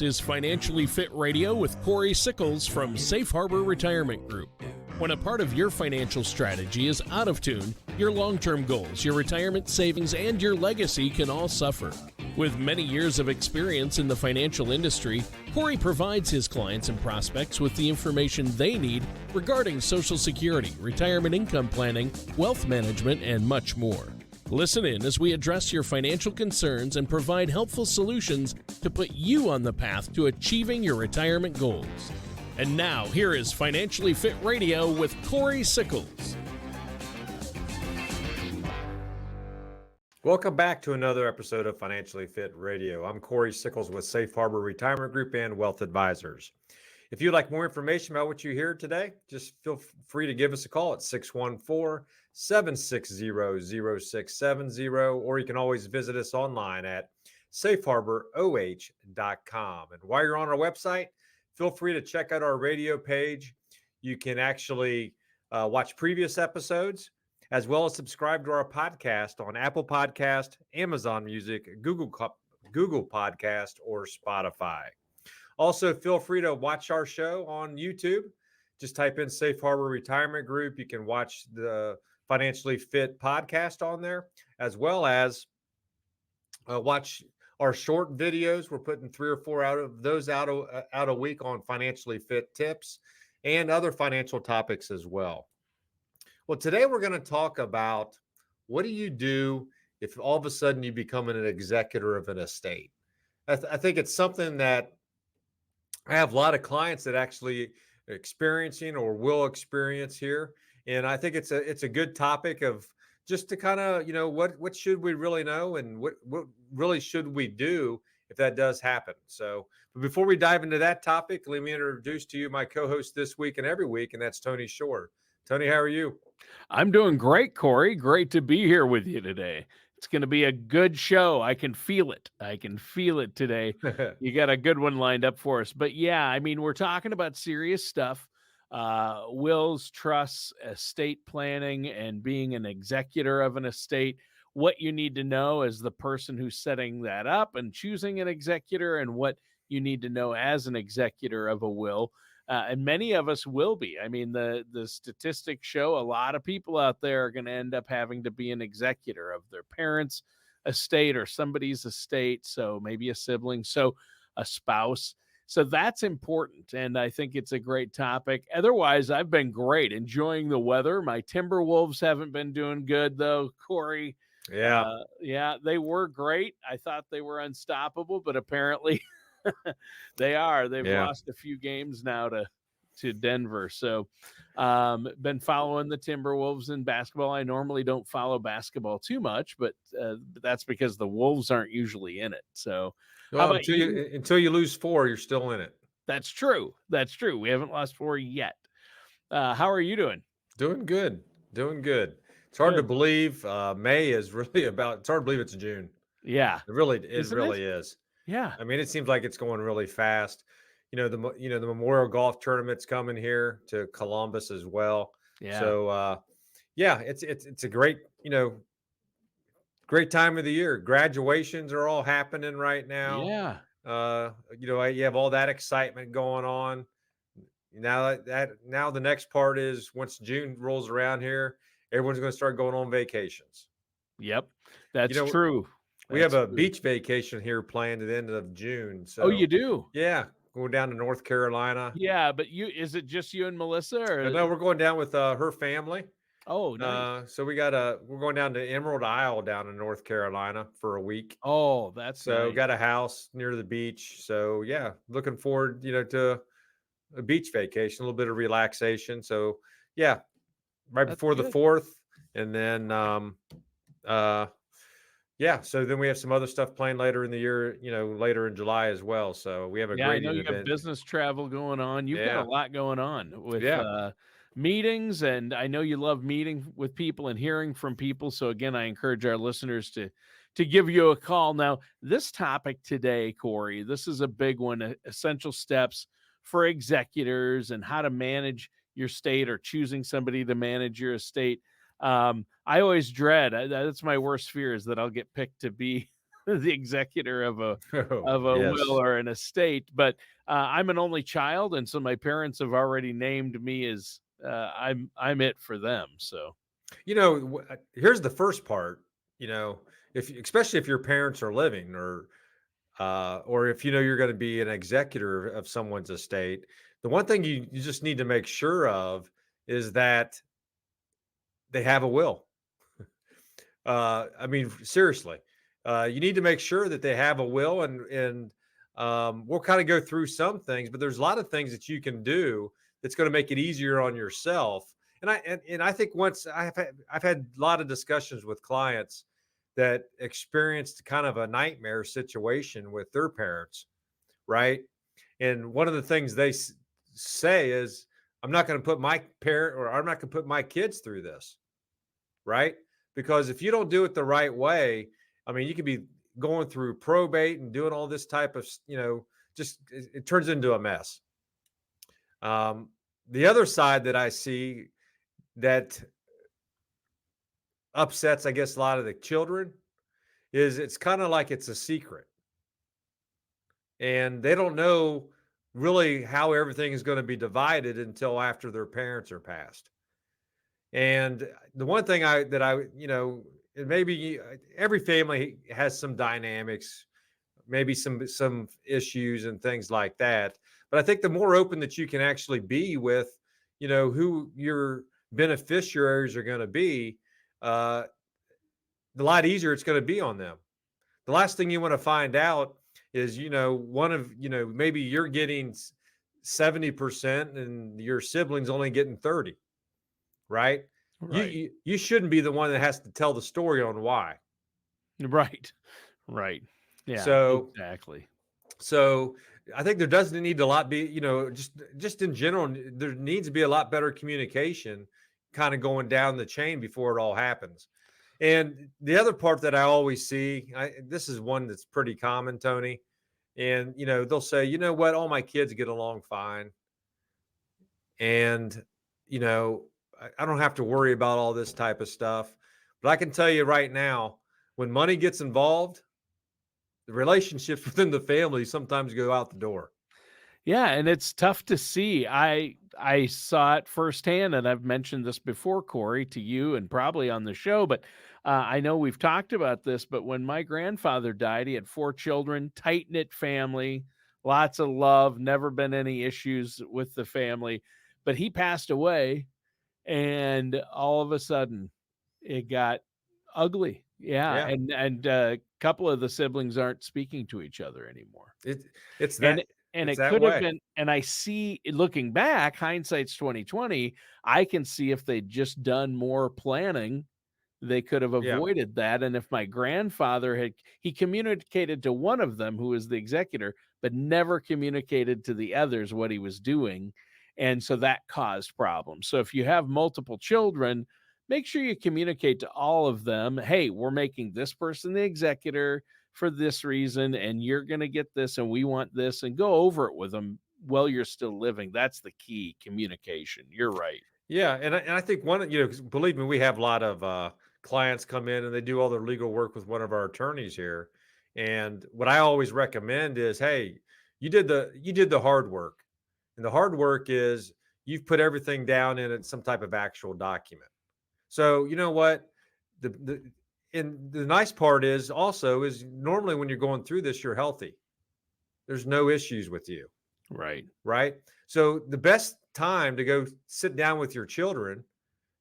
Is Financially Fit Radio with Cory Sickles from Safe Harbor Retirement Group. When a part of your financial strategy is out of tune, your long-term goals, your retirement savings, and your legacy can all suffer. With many years of experience in the financial industry, Cory provides his clients and prospects with the information they need regarding Social Security, retirement income planning, wealth management, and much more. Listen in as we address your financial concerns and provide helpful solutions to put you on the path to achieving your retirement goals. And now, here is Financially Fit Radio with Cory Sickles. Welcome back to another episode of Financially Fit Radio. I'm Cory Sickles with Safe Harbor Retirement Group and Wealth Advisors. If you'd like more information about what you hear today, just feel free to give us a call at 614-760-0670, or you can always visit us online at safeharboroh.com. And while you're on our website, feel free to check out our radio page. You can actually watch previous episodes, as well as subscribe to our podcast on Apple Podcast, Amazon Music, Google Podcast, or Spotify. Also, feel free to watch our show on YouTube. Just type in Safe Harbor Retirement Group. You can watch the Financially Fit podcast on there, as well as watch our short videos. We're putting 3 or 4 out of those out a week on financially fit tips and other financial topics as well. Well, today we're going to talk about what do you do if all of a sudden you become an executor of an estate. I think it's something that I have a lot of clients that actually experiencing or will experience here. And I think it's a good topic of just to kind of, what should we really know and what really should we do if that does happen. So, but before we dive into that topic, let me introduce to you my co-host this week and every week, and that's Tony Shore. Tony, how are you? I'm doing great, Cory. Great to be here with you today. It's going to be a good show. I can feel it. I can feel it today. You got a good one lined up for us. But yeah, I mean, we're talking about serious stuff. Wills, trusts, estate planning, and being an executor of an estate. What you need to know as the person who's setting that up and choosing an executor, and what you need to know as an executor of a will. And many of us will be. I mean, the statistics show a lot of people out there are going to end up having to be an executor of their parents' estate or somebody's estate. So maybe a sibling, so a spouse. So that's important. And I think it's a great topic. Otherwise, I've been great, enjoying the weather. My Timberwolves haven't been doing good, though, Cory. Yeah. They were great. I thought they were unstoppable, but apparently they are. They've lost a few games now to Denver. So been following the Timberwolves in basketball. I normally don't follow basketball too much, but that's because the Wolves aren't usually in it. So until you lose 4, you're still in it. That's true. That's true. We haven't lost 4 yet. How are you doing? Doing good. It's hard to believe May is really about, it's hard to believe it's June. Yeah. It really is. Yeah. I mean, it seems like it's going really fast. The Memorial Golf Tournament's coming here to Columbus as well. Yeah. So, it's a great, great time of the year. Graduations are all happening right now. Yeah. You have all that excitement going on. Now the next part is once June rolls around here, everyone's going to start going on vacations. Yep. That's true. We have a beach vacation here planned at the end of June. So, oh, you do? Yeah. Going down to North Carolina. Yeah. But is it just you and Melissa? Or? No, we're going down with her family. Oh, nice. So we're going down to Emerald Isle down in North Carolina for a week. Oh, that's so nice. Got a house near the beach. So yeah, looking forward, to a beach vacation, a little bit of relaxation. So yeah, before the 4th. And then, so then we have some other stuff planned later in the year, later in July as well. So we have a great I know event. you have business travel going on. You've got a lot going on with meetings, and I know you love meeting with people and hearing from people. So again, I encourage our listeners to give you a call. Now, this topic today, Cory, this is a big one, essential steps for executors and how to manage your estate or choosing somebody to manage your estate. I always dread, that's my worst fear, is that I'll get picked to be the executor Oh, of a will yes. or an estate. But I'm an only child, and so my parents have already named me as I'm it for them. So Here's the first part. If especially if your parents are living, or if you're going to be an executor of someone's estate, the one thing you just need to make sure of is that they have a will. I mean, seriously, you need to make sure that they have a will, and we'll kind of go through some things, but there's a lot of things that you can do that's going to make it easier on yourself. And I think once I've had a lot of discussions with clients that experienced kind of a nightmare situation with their parents, right? And one of the things they say is, "I'm not going to put my parent, or I'm not going to put my kids through this." Right? Because if you don't do it the right way, I mean, you could be going through probate and doing all this type of, just it turns into a mess. Um, the other side that I see that upsets, I guess, a lot of the children is it's kind of like it's a secret, and they don't know really how everything is going to be divided until after their parents are passed. And the one thing and maybe every family has some dynamics, maybe some issues and things like that. But I think the more open that you can actually be with, who your beneficiaries are going to be, uh, the lot easier it's going to be on them. The last thing you want to find out is, maybe you're getting 70% and your siblings only getting 30, right? You, right, you you shouldn't be the one that has to tell the story on why. right, right, yeah, So exactly. so I think there doesn't need to lot be, just in general, there needs to be a lot better communication kind of going down the chain before it all happens. And the other part that I always see, this is one that's pretty common, Tony. And they'll say, "You know what, all my kids get along fine, and you know I don't have to worry about all this type of stuff." But I can tell you right now, when money gets involved, the relationships within the family sometimes go out the door. Yeah, and it's tough to see. I saw it firsthand, and I've mentioned this before, Corey, to you and probably on the show, but I know we've talked about this. But when my grandfather died, he had 4 children, tight knit family, lots of love, never been any issues with the family. But he passed away, and all of a sudden, it got ugly. Yeah, Yeah, and a couple of the siblings aren't speaking to each other anymore. it it's And that and it's it that could have way. been, and I see, looking back, hindsight's 2020, I can see if they'd just done more planning, they could have Yeah, avoided that. And if my grandfather had, he communicated to one of them who was the executor, but never communicated to the others what he was doing. And so that caused problems. So if you have multiple children, make sure you communicate to all of them, hey, we're making this person the executor for this reason, and you're going to get this, and we want this, and go over it with them while you're still living. That's the key, communication. You're right. yeah, and I think 'cause believe me, we have a lot of clients come in and they do all their legal work with one of our attorneys here. And what I always recommend is, hey, you did the hard work, and the hard work is you've put everything down in some type of actual document. So you know what? The and the nice part is also is normally when you're going through this, you're healthy. There's no issues with you, Right. right? So the best time to go sit down with your children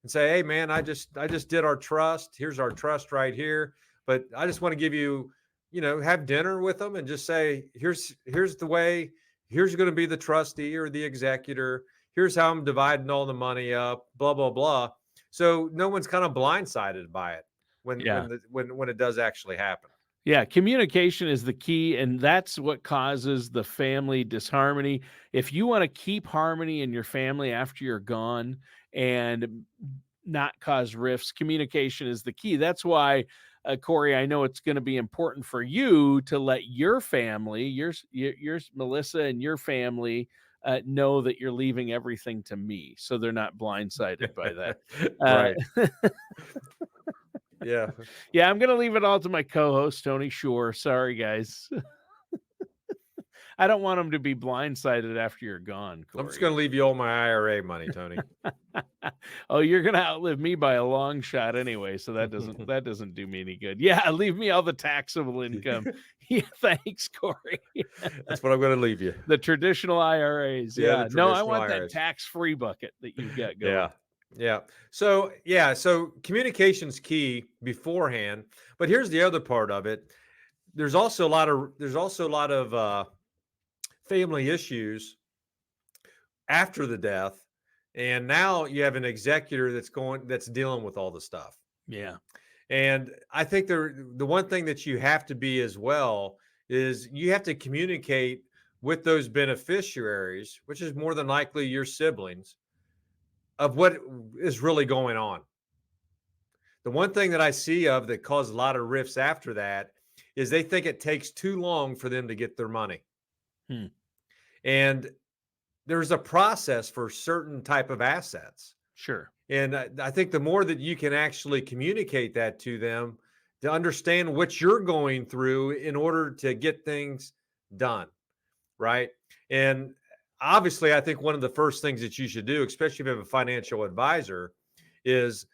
and say, "Hey, man, I just did our trust. Here's our trust right here. But I just want to give you, have dinner with them and just say, here's the way. Here's going to be the trustee or the executor. Here's how I'm dividing all the money up. Blah blah blah." So no one's kind of blindsided by it when Yeah. when the, when it does actually happen. Yeah, communication is the key, and that's what causes the family disharmony. If you want to keep harmony in your family after you're gone and not cause rifts, communication is the key. That's why, Corey, I know it's going to be important for you to let your family, yours, Melissa, and your family know that you're leaving everything to me, so they're not blindsided by that. Right. Uh, Yeah. Yeah, I'm gonna leave it all to my co-host, Tony Shore. Sorry, guys. I don't want him to be blindsided after you're gone, I'm just Cory. going to leave you all my IRA money, Tony. Oh, you're gonna outlive me by a long shot anyway, so that doesn't do me any good. Yeah, leave me all the taxable income. Yeah, thanks, Cory. That's what I'm going to leave you. The traditional IRAs. Yeah, the Yeah. No, I traditional want that IRAs. tax-free bucket that you've got Yeah. going. Yeah. So, yeah, so communication's key beforehand, but here's the other part of it. There's also a lot of family issues after the death, and now you have an executor that's dealing with all the stuff. Yeah. And I think the one thing that you have to be as well is you have to communicate with those beneficiaries, which is more than likely your siblings, of what is really going on. The one thing that I see of that caused a lot of rifts after that is they think it takes too long for them to get their money. Hmm. And there's a process for certain type of assets. Sure. And I think the more that you can actually communicate that to them to understand what you're going through in order to get things done, right? And obviously, I think one of the first things that you should do, especially if you have a financial advisor, is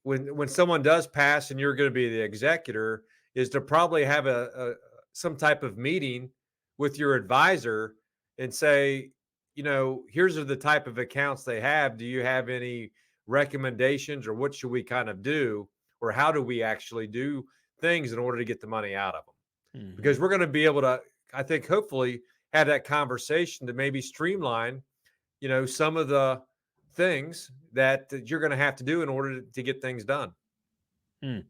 when someone does pass and you're going to be the executor, is to probably have a some type of meeting with your advisor and say, here's the type of accounts they have. Do you have any recommendations, or what should we kind of do, or how do we actually do things in order to get the money out of them? Mhm. Because we're going to be able to, I think, hopefully have that conversation to maybe streamline, some of the things that you're going to have to do in order to get things done. Hmm.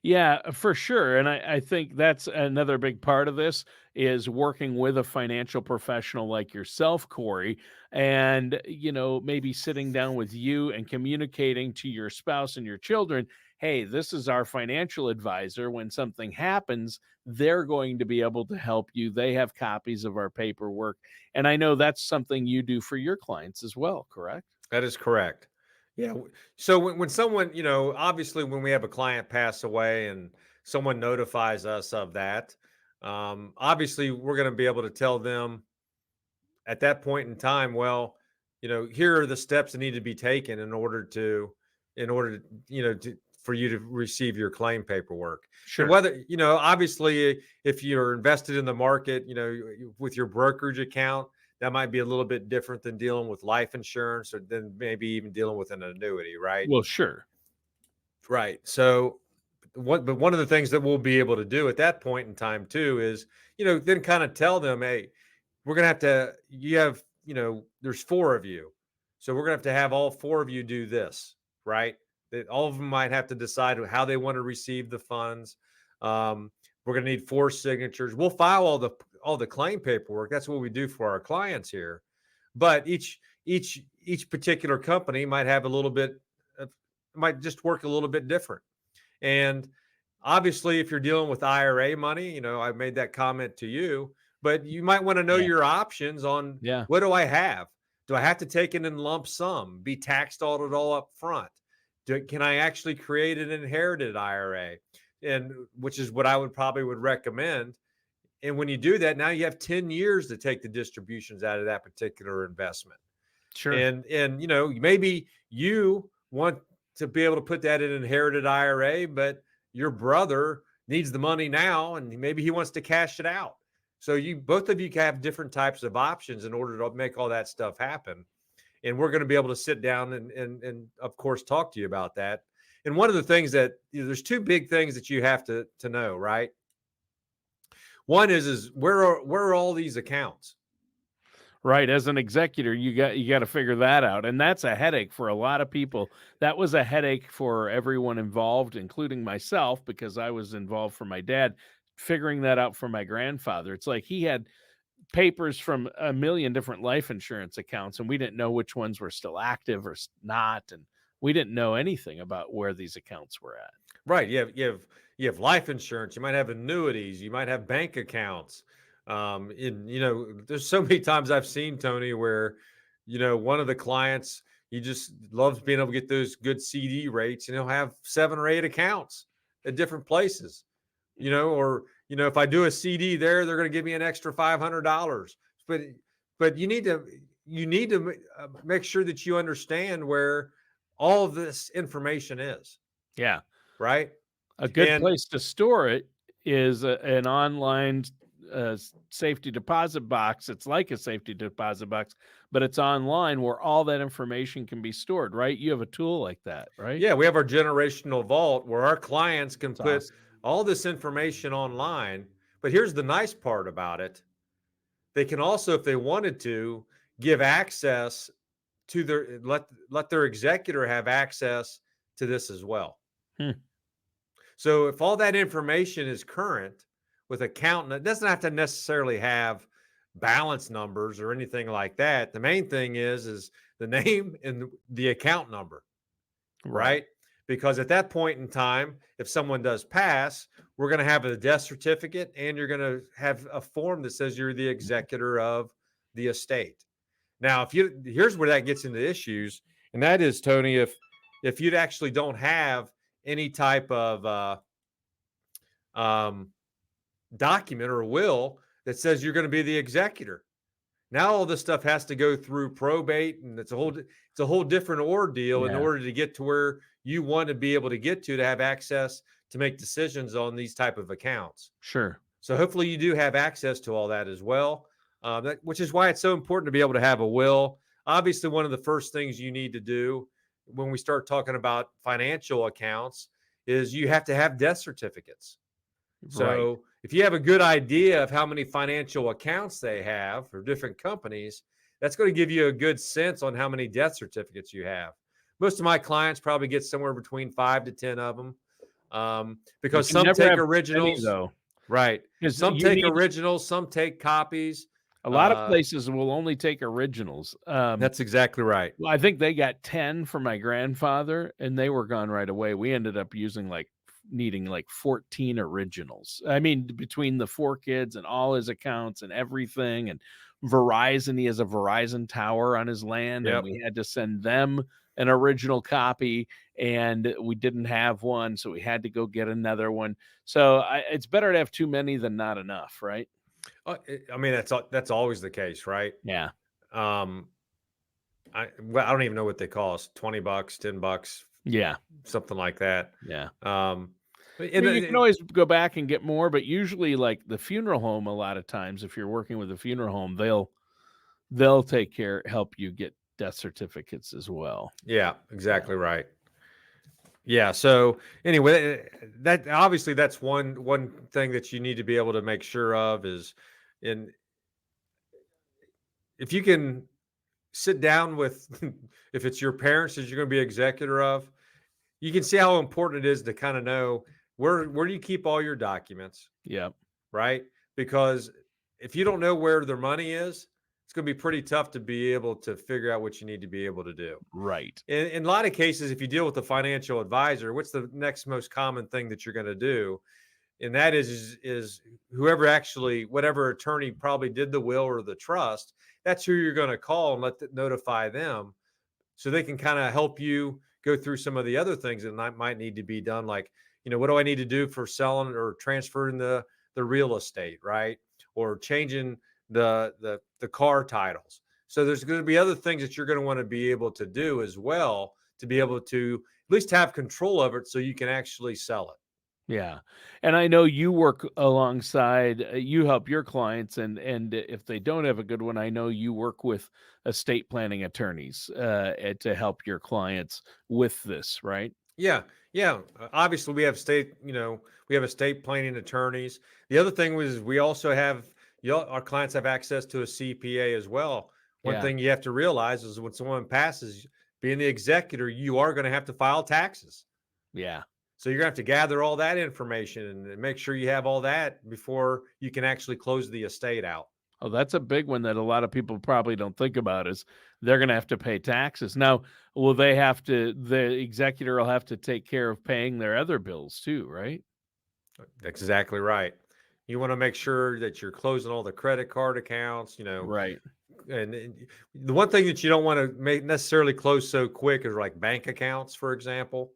Yeah, for sure. And I think that's another big part of this is working with a financial professional like yourself, Cory, and maybe sitting down with you and communicating to your spouse and your children, hey, this is our financial advisor. When something happens, they're going to be able to help you. They have copies of our paperwork. And I know that's something you do for your clients as well, correct? That is correct. Yeah. So when someone, obviously when we have a client pass away and someone notifies us of that, obviously we're going to be able to tell them at that point in time, well, here are the steps that need to be taken for you to receive your claim paperwork. And Sure. whether, obviously if you're invested in the market, with your brokerage account, that might be a little bit different than dealing with life insurance, or then maybe even dealing with an annuity, right? Well, sure. Right. So but one of the things that we'll be able to do at that point in time too is, then kind of tell them, hey, we're going to have to, you have, there's four of you. So we're going to have all four of you do this, right? That all of them might have to decide how they want to receive the funds. We're going to need four signatures. We'll file all the claim paperwork. That's what we do for our clients here. But each particular company might have a little bit of, might just work a little bit different. And obviously, if you're dealing with IRA money, I made that comment to you, but you might want to know Yeah. your options on Yeah. what do I have? Do I have to take it in lump sum, be taxed all up front? Can I actually create an inherited IRA? And which is what I would recommend. And when you do that, now you have 10 years to take the distributions out of that particular investment. Sure. And maybe you want to be able to put that in an inherited IRA, but your brother needs the money now and maybe he wants to cash it out. So both of you have different types of options in order to make all that stuff happen. And we're going to be able to sit down and of course talk to you about that. And one of the things that there's two big things that you have to know, right? One is where are all these accounts? Right, as an executor, you got to figure that out, and that's a headache for a lot of people. That was a headache for everyone involved, including myself, because I was involved for my dad, figuring that out for my grandfather. It's like he had papers from a million different life insurance accounts, and we didn't know which ones were still active or not, and we didn't know anything about where these accounts were at. Right. You have life insurance. You might have annuities. You might have bank accounts. There's so many times I've seen Tony where, one of the clients, he just loves being able to get those good CD rates, and he'll have 7 or 8 accounts at different places, or if I do a CD there, they're going to give me an extra $500. But you need to make sure that you understand where all of this information is, Yeah. right? A good And place to store it is an online safety deposit box. It's like a safety deposit box, but it's online where all that information can be stored, right? You have a tool like that, right? yeah, we have our generational vault where our clients can It's put awesome. all this information online. But here's the nice part about it. They can also, if they wanted to, give access to let their executor have access to this as well. Hmm. So if all that information is current with accountant, it doesn't have to necessarily have balance numbers or anything like that. The main thing is the name and the account number, Right. right? Because at that point in time, if someone does pass, we're going to have a death certificate, and you're going to have a form that says you're the executor of the estate. Now, here's where that gets into issues, and that is, Tony, if you actually don't have any type of um, document or will that says you're going to be the executor. Now all this stuff has to go through probate, and it's a whole different ordeal in Yeah. order to get to where you want to be able to get to have access to make decisions on these type of accounts. Sure. So hopefully you do have access to all that as well, which is why it's so important to be able to have a will. Obviously, one of the first things you need to do when we start talking about financial accounts is you have to have death certificates. Right. So if you have a good idea of how many financial accounts they have for different companies, that's going to give you a good sense on how many death certificates you have. Most of my clients probably get somewhere between 5 to 10 of them, You because can some never take have too many originals. though, Right. because Some you take need originals, some take copies. a lot of Uh, places will only take originals. that's exactly right. Well, I think they got 10 for my grandfather, and they were gone right away. We ended up needing like 14 originals. I mean, between the 4 kids and all his accounts and everything, and Verizon, he has a Verizon tower on his land, and Yep. we had to send them an original copy, and we didn't have one, so we had to go get another one. So it's better to have too many than not enough, right? I mean, that's always the case, right? Yeah. Um, I don't even know what they cost. $20, $10, Yeah. something like that. Yeah. Um, I and mean, you can then- always go back and get more, but usually, like the funeral home, a lot of times, if you're working with a funeral home, they'll help you get death certificates as well. yeah, Yeah. exactly right. Yeah. So anyway, that obviously that's one thing that you need to be able to make sure of is, in if you can sit down with, if it's your parents that you're going to be executor of, you can see how important it is to kind of know where do you keep all your documents, Yep. right? Because if you don't know where their money is, it's going to be pretty tough to be able to figure out what you need to be able to do. Right. In a lot of cases, if you deal with a financial advisor, what's the next most common thing that you're going to do? And that is whoever actually, whatever attorney probably did the will or the trust, that's who you're going to call and notify them, so they can kind of help you go through some of the other things that might need to be done, like, what do I need to do for selling or transferring the real estate, right? Or changing the car titles. So there's going to be other things that you're going to want to be able to do as well, to be able to at least have control of it so you can actually sell it. Yeah. And I know you work alongside, you help your clients, and if they don't have a good one, I know you work with estate planning attorneys to help your clients with this, right? Yeah, yeah. Obviously, we have estate planning attorneys. The other thing was we also have, our clients have access to a CPA as well. One Yeah. thing you have to realize is when someone passes, being the executor, you are going to have to file taxes. Yeah. So you're going to have to gather all that information and make sure you have all that before you can actually close the estate out. Oh, that's a big one that a lot of people probably don't think about is they're going to have to pay taxes. Now, will they have to, the executor will have to take care of paying their other bills too, right? Exactly right. You want to make sure that you're closing all the credit card accounts, Right. and the one thing that you don't want to make necessarily close so quick is like bank accounts, for example.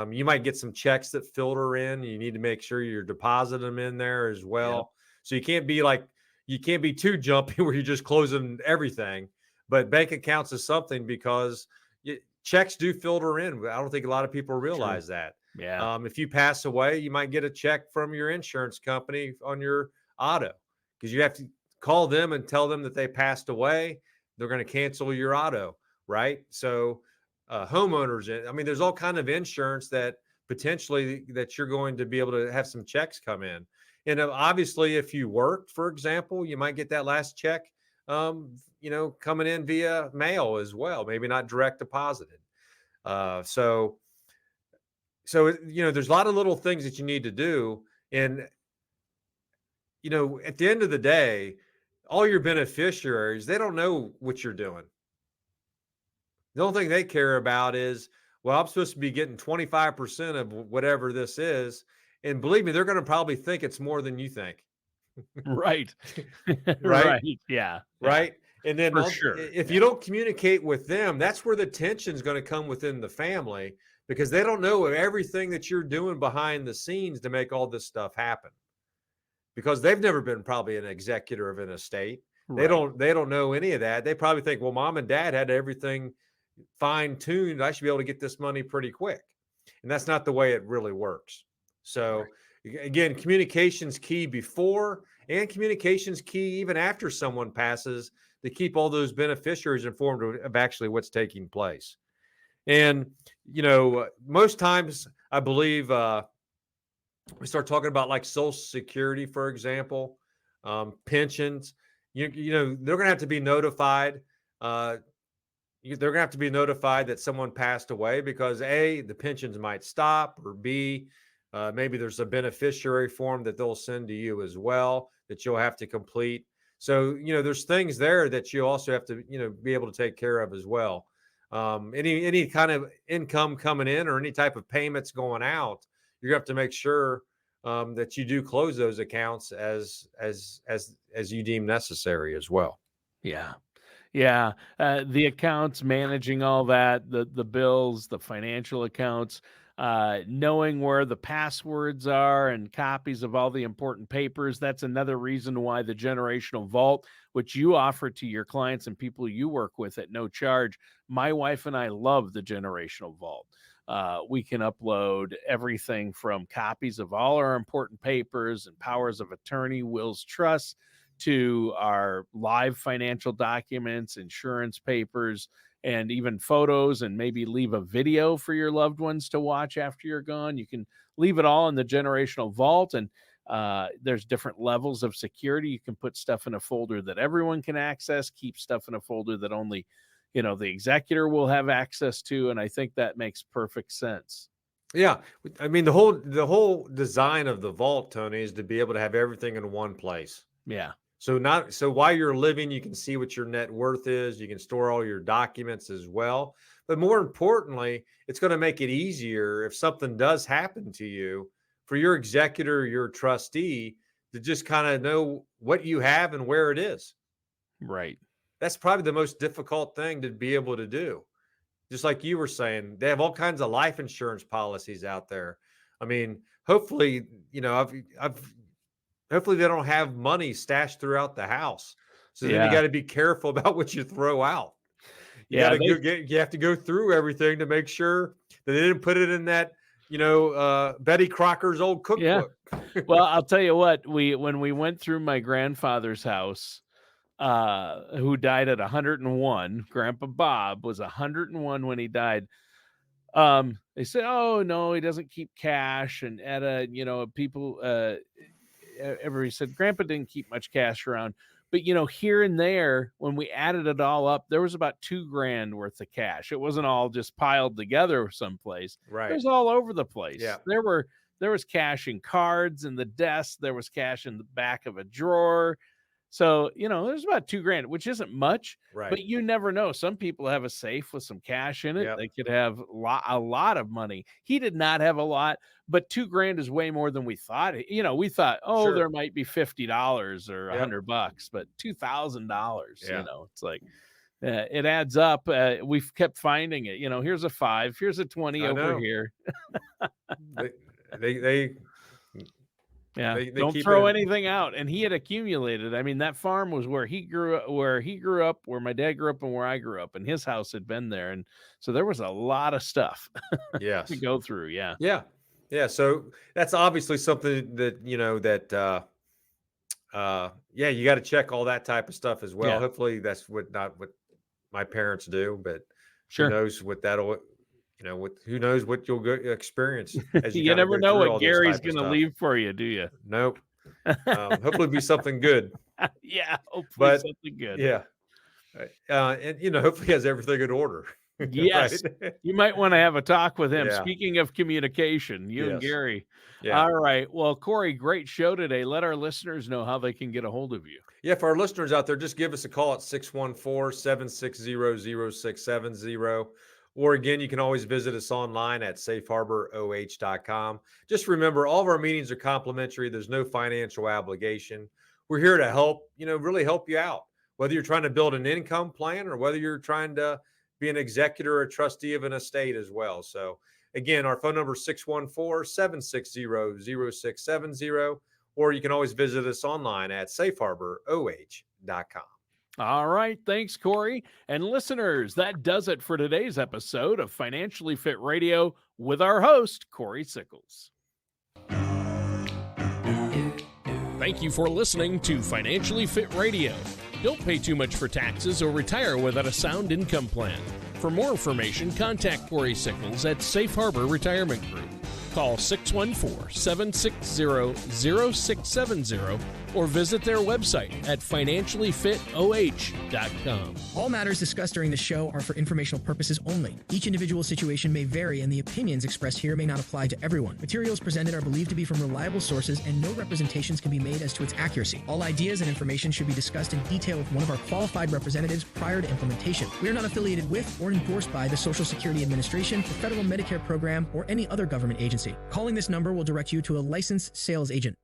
You might get some checks that filter in. You need to make sure you're depositing them in there as Yep. well. So you can't be too jumpy where you're just closing everything. But bank accounts is something because checks do filter in. I don't think a lot of people True. realize that. Yeah. If you pass away, you might get a check from your insurance company on your auto because you have to call them and tell them that they passed away. They're going to cancel your auto, right? So homeowners, I mean, there's all kind of insurance that potentially that you're going to be able to have some checks come in. And obviously, if you worked, for example, you might get that last check, coming in via mail as well, maybe not direct deposited. So there's a lot of little things that you need to do. And, at the end of the day, all your beneficiaries, they don't know what you're doing. The only thing they care about is, well, I'm supposed to be getting 25% of whatever this is. And believe me, they're going to probably think it's more than you think. Right. Right. Right. Yeah. Right. And then For sure. if you don't communicate with them, that's where the tension is going to come within the family because they don't know everything that you're doing behind the scenes to make all this stuff happen because they've never been probably an executor of an estate. They Right. don't know any of that. They probably think, well, mom and dad had everything fine tuned. I should be able to get this money pretty quick. And that's not the way it really works. So again, communication's key before and communication's key even after someone passes to keep all those beneficiaries informed of actually what's taking place. And, most times I believe we start talking about like Social Security, for example, pensions, they're going to have to be notified. They're going to have to be notified that someone passed away because A, the pensions might stop, or B, maybe there's a beneficiary form that they'll send to you as well that you'll have to complete. So, there's things there that you also have to, be able to take care of as well. Any kind of income coming in or any type of payments going out, you're going to have to make sure that you do close those accounts as you deem necessary as well. Yeah. Yeah, the accounts, managing all that, the bills, the financial accounts, knowing where the passwords are and copies of all the important papers. That's another reason why the generational vault, which you offer to your clients and people you work with at no charge. My wife and I love the generational vault. We can upload everything from copies of all our important papers and powers of attorney, wills, trusts, to our live financial documents, insurance papers, and even photos, and maybe leave a video for your loved ones to watch after you're gone. You can leave it all in the generational vault, and there's different levels of security. You can put stuff in a folder that everyone can access, keep stuff in a folder that only, the executor will have access to, and I think that makes perfect sense. Yeah, I mean the whole design of the vault, Tony, is to be able to have everything in one place. Yeah. So while you're living, you can see what your net worth is. You can store all your documents as well. But more importantly, it's going to make it easier if something does happen to you for your executor, your trustee to just kind of know what you have and where it is. Right. That's probably the most difficult thing to be able to do. Just like you were saying, they have all kinds of life insurance policies out there. I mean, hopefully, I've hopefully they don't have money stashed throughout the house. So then you Yeah. got to be careful about what you throw out. You got Yeah. to you have to go through everything to make sure that they didn't put it in that, Betty Crocker's old Yeah. cookbook. Well, I'll tell you what, when we went through my grandfather's house, who died at 101, Grandpa Bob was 101 when he died. They said, "Oh no, he doesn't keep cash." And people, everybody said Grandpa didn't keep much cash around. But here and there, when we added it all up, there was about $2,000 worth of cash. It wasn't all just piled together someplace. It Right. was all over the place. Yeah. There was cash in cards in the desk. There was cash in the back of a drawer. So, there's about 2 grand, which isn't much, Right. but you never know. Some people have a safe with some cash in it. Yep. They could have a lot of money. He did not have a lot, but 2 grand is way more than we thought. We thought, oh, Sure. there might be $50 or Yep. $100, but $2,000, Yeah. it's like, it adds up. We've kept finding it. Here's a 5, here's a 20 I over know. here. They they Yeah, they don't keep throw it. anything out, and he had accumulated. I mean, that farm was where he grew up, where my dad grew up, and where I grew up, and his house had been there, and so there was a lot of stuff to Yes. go through. Yeah, Yeah. Yeah. So that's obviously something that yeah, you got to check all that type of stuff as well. yeah, Hopefully that's not what my parents do, but who sure. knows what that'll who knows what you'll go experience as you You kind of never go know through what all this Gary's type of gonna stuff. leave for you, do you? Nope. Hopefully be something good. Yeah, hopefully But something good. yeah. And hopefully he has everything in order. Right. Yes, you might want to have a talk with him. Yeah. Speaking of communication, you and Yes. Gary. Yeah. All right. Well, Cory, great show today. Let our listeners know how they can get a hold of you. Yeah, for our listeners out there, just give us a call at 614-760-0670. Or again, you can always visit us online at safeharboroh.com. Just remember, all of our meetings are complimentary. There's no financial obligation. We're here to help, really help you out. Whether you're trying to build an income plan or whether you're trying to be an executor or a trustee of an estate as well. So again, our phone number is 614-760-0670. Or you can always visit us online at safeharboroh.com. All right. Thanks, Cory. And listeners, that does it for today's episode of Financially Fit Radio with our host, Cory Sickles. Thank you for listening to Financially Fit Radio. Don't pay too much for taxes or retire without a sound income plan. For more information, contact Cory Sickles at Safe Harbor Retirement Group. Call 614-760-0670 or visit their website at financiallyfitoh.com. All matters discussed during the show are for informational purposes only. Each individual situation may vary, and the opinions expressed here may not apply to everyone. Materials presented are believed to be from reliable sources, and no representations can be made as to its accuracy. All ideas and information should be discussed in detail with one of our qualified representatives prior to implementation. We are not affiliated with or endorsed by the Social Security Administration, the Federal Medicare Program, or any other government agency. Calling this number will direct you to a licensed sales agent.